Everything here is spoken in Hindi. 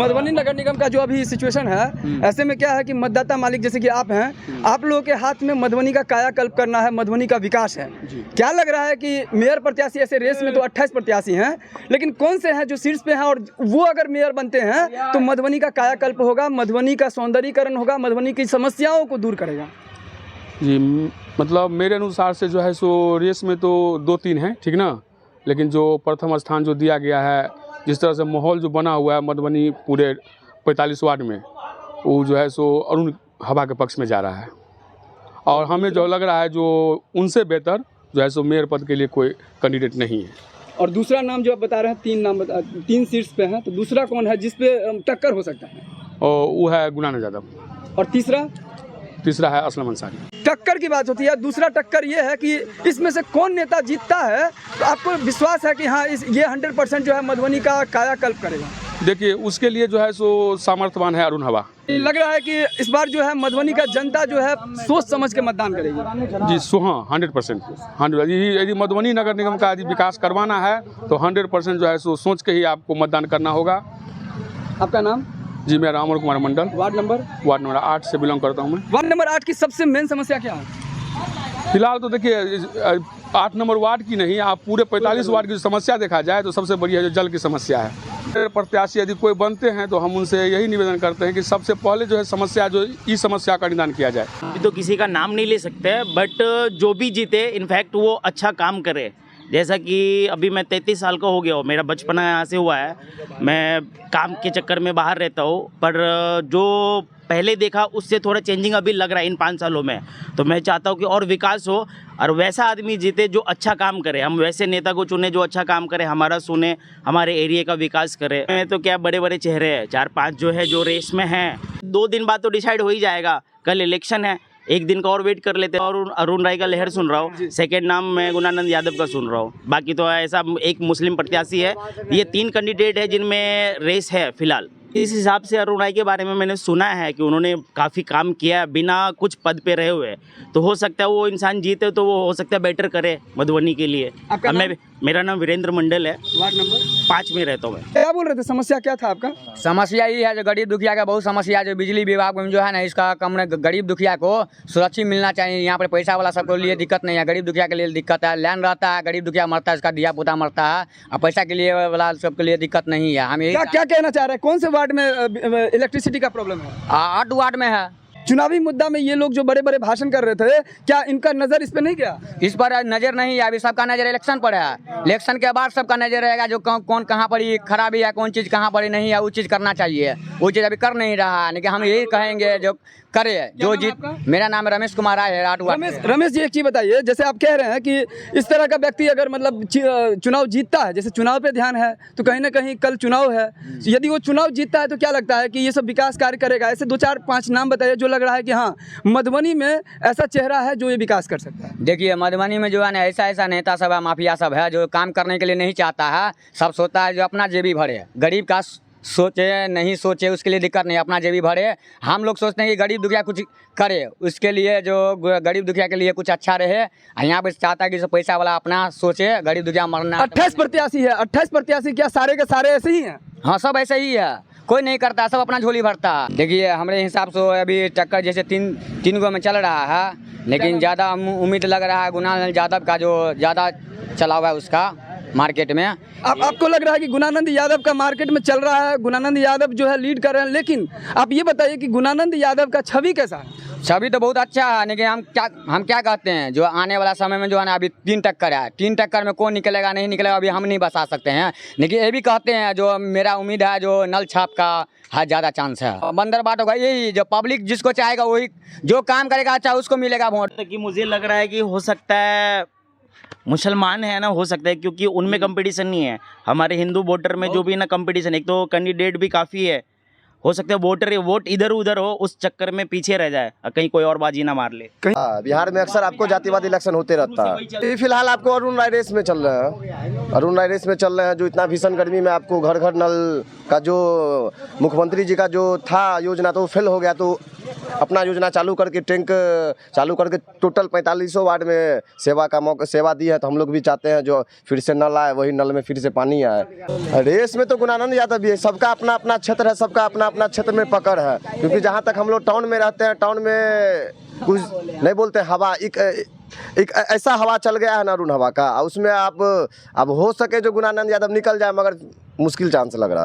मधुबनी नगर निगम का जो अभी सिचुएशन है, ऐसे में क्या है कि मतदाता मालिक जैसे कि आप हैं, आप लोगों के हाथ में मधुबनी का कायाकल्प करना है, मधुबनी का विकास है। क्या लग रहा है कि मेयर प्रत्याशी ऐसे रेस में तो 28 प्रत्याशी हैं, लेकिन कौन से हैं जो शीर्ष पे हैं और वो अगर मेयर बनते हैं तो मधुबनी का कायाकल्प होगा, मधुबनी का सौंदर्यीकरण होगा, मधुबनी की समस्याओं को दूर करेगा? जी, मतलब मेरे अनुसार से जो है सो रेस में तो 2-3 हैं, ठीक ना, लेकिन जो प्रथम स्थान जो दिया गया है, जिस तरह से माहौल जो बना हुआ है मधुबनी पूरे 45 वार्ड में, वो जो है सो अरुण हवा के पक्ष में जा रहा है। और हमें जो लग रहा है जो उनसे बेहतर जो है सो मेयर पद के लिए कोई कैंडिडेट नहीं है। और दूसरा नाम जो आप बता रहे हैं, 3 शीर्ष पे हैं, तो दूसरा कौन है जिस पे टक्कर हो सकता है? और वो है गुणानंद यादव। और तीसरा है असलम अंसारी। टक्कर की बात होती है, दूसरा टक्कर ये है कि इसमें से कौन नेता जीतता है, तो आपको विश्वास है कि हाँ ये 100% जो है मधुबनी का कायाकल्प करेगा? देखिए, उसके लिए जो है सो सामर्थ्यवान है अरुण हवा। लग रहा है कि इस बार जो है मधुबनी का जनता जो है सोच समझ के मतदान करेगी। जी हाँ, 100%। यदि मधुबनी नगर निगम का यदि विकास करवाना है तो 100% जो है सो सोच के ही आपको मतदान करना होगा। आपका नाम? जी, मेरा अमर कुमार मंडल। वार्ड नंबर 8 से बिलोंग करता हूँ मैं। वार्ड नंबर 8 की सबसे मेन समस्या क्या है? फिलहाल तो देखिए 8 नंबर वार्ड की नहीं, आप पूरे 45 वार्ड की समस्या देखा जाए तो सबसे बड़ी है जो जल की समस्या है। प्रत्याशी यदि कोई बनते हैं तो हम उनसे यही निवेदन करते हैं कि सबसे पहले जो है समस्या जो इस समस्या का निदान किया जाए। तो किसी का नाम नहीं ले सकते, बट जो भी जीते इनफैक्ट वो अच्छा काम करे। जैसा कि अभी मैं 33 साल का हो गया हूँ, मेरा बचपना यहाँ से हुआ है, मैं काम के चक्कर में बाहर रहता हूँ, पर जो पहले देखा उससे थोड़ा चेंजिंग अभी लग रहा है इन 5 सालों में। तो मैं चाहता हूँ कि और विकास हो और वैसा आदमी जीते जो अच्छा काम करे। हम वैसे नेता को चुने जो अच्छा काम करे, हमारा सुने, हमारे एरिया का विकास करे। तो क्या बड़े बड़े चेहरे हैं, 4-5 जो है जो रेस में हैं, 2 दिन बाद तो डिसाइड हो ही जाएगा। कल इलेक्शन है, 1 दिन का और वेट कर लेते हैं। और अरुण राय का लहर सुन रहा हूँ, सेकंड नाम मैं गुणानंद यादव का सुन रहा हूँ। बाकी तो ऐसा एक मुस्लिम प्रत्याशी है। ये 3 कैंडिडेट है जिनमें रेस है फिलहाल। इस हिसाब से अरुण राय के बारे में मैंने सुना है कि उन्होंने काफ़ी काम किया बिना कुछ पद पे रहे हुए। तो हो सकता है वो इंसान जीते तो वो हो सकता है बेटर करे मधुबनी के लिए। मेरा नाम वीरेंद्र मंडल है, वार्ड नंबर 5 में रहता हूँ मैं। क्या बोल रहे थे, समस्या क्या था आपका? समस्या ये है जो गरीब दुखिया का बहुत समस्या, जो बिजली विभाग में जो है ना, इसका कम गरीब दुखिया को सुरक्षित मिलना चाहिए। यहाँ पर पैसा वाला सबके लिए दिक्कत नहीं है, गरीब दुखिया के लिए दिक्कत है। लैंड रहता है, गरीब दुखिया मरता है, इसका दिया पोता मरता है, और पैसा के लिए वाला सबके लिए दिक्कत नहीं है। हम क्या कहना चाह रहे हैं, कौन से वार्ड में इलेक्ट्रिसिटी का प्रॉब्लम है? 8 वार्ड में है। चुनावी मुद्दा में ये लोग जो बड़े बड़े भाषण कर रहे थे, क्या इनका नजर इस पे नहीं गया? इस पर नजर नहीं है, अभी सबका नजर इलेक्शन पर है। इलेक्शन के बाद सबका नजर रहेगा जो कौन कहाँ पर खराबी है, कौन चीज़ कहाँ पर नहीं है, वो चीज़ करना चाहिए। वो चीज़ अभी कर नहीं रहा है, लेकिन हम यही कहेंगे जो करे जो जीत। मेरा नाम रमेश कुमार है, 8 वार्ड। रमेश जी, एक चीज़ बताइए, जैसे आप कह रहे हैं कि इस तरह का व्यक्ति अगर मतलब चुनाव जीतता है, जैसे चुनाव पे ध्यान है, तो कहीं ना कहीं कल चुनाव है, यदि वो चुनाव जीतता है तो क्या लगता है कि ये सब विकास कार्य करेगा? ऐसे 2-4-5 नाम बताइए जो लग रहा है कि हाँ मधुबनी में ऐसा चेहरा है जो ये विकास कर सकता है। देखिए, मधुबनी में जो है ना, ऐसा नेता सब है, माफिया सब है, जो काम करने के लिए नहीं चाहता है। सब सोचता है जो अपना जेबी भरे, गरीब का सोचे नहीं सोचे उसके लिए दिक्कत नहीं, अपना जेबी भरे। हम लोग सोचते हैं कि गरीब दुखिया कुछ करे, उसके लिए जो गरीब दुखिया के लिए कुछ अच्छा रहे। यहाँ पे चाहता है कि पैसा वाला अपना सोचे, गरीब दुखिया मरना। 28 प्रत्याशी है, 28 प्रत्याशी क्या सारे के सारे ऐसे ही हैं? हाँ, सब ऐसे ही है, कोई नहीं करता, सब अपना झोली भरता। देखिए, हमारे हिसाब से अभी टक्कर जैसे तीन गो में चल रहा है, लेकिन ज़्यादा उम्मीद लग रहा है गुणानंद यादव का, जो ज़्यादा चला हुआ है उसका मार्केट में। आपको लग रहा है कि गुणानंद यादव का मार्केट में चल रहा है, गुणानंद यादव जो है लीड कर रहे हैं, लेकिन आप ये बताइए कि गुणानंद यादव का छवि कैसा है? छवि तो बहुत अच्छा है, लेकिन हम क्या कहते हैं, जो आने वाला समय में जो है ना, अभी 3 टक्कर है, 3 टक्कर में कौन निकलेगा नहीं निकलेगा अभी हम नहीं बता सकते हैं। लेकिन ये भी कहते हैं, जो मेरा उम्मीद है जो नल छाप का है, ज़्यादा चांस है। बंदर बात होगा यही, जो पब्लिक जिसको चाहेगा वही जो काम करेगा अच्छा उसको मिलेगा वोट। कि मुझे लग रहा है कि हो सकता है मुसलमान है ना, हो सकता है, क्योंकि उनमें कंपटीशन नहीं है। हमारे हिंदू वोटर में जो भी ना कंपटीशन, एक तो कैंडिडेट भी काफ़ी है, हो सकता है वोट इधर उधर हो, उस चक्कर में पीछे रह जाए, कहीं कोई और बाजी ना मार ले। बिहार में अक्सर आपको जातिवादी इलेक्शन होते रहता है। फिलहाल आपको अरुण राय रेस में चल रहे हैं, अरुण राय रेस में चल रहे हैं, जो इतना भीषण गर्मी में आपको घर घर नल का जो मुख्यमंत्री जी का जो था योजना, तो वो फेल हो गया। तो अपना योजना चालू करके टैंक चालू करके टोटल 45 वार्ड में सेवा का मौका सेवा दी है, तो हम लोग भी चाहते हैं जो फिर से नल आए वही नल में फिर से पानी आए। रेस में तो गुणानंद यादव भी है, सबका अपना अपना क्षेत्र है, सबका अपना अपना क्षेत्र में पकड़ है, क्योंकि जहाँ तक हम लोग टाउन में रहते हैं, टाउन में कुछ नहीं बोलते, हवा एक ऐसा हवा चल गया है ना अरुण हवा का, उसमें आप अब हो सके जो गुणानंद यादव निकल जाए, मगर मुश्किल चांस लग रहा है।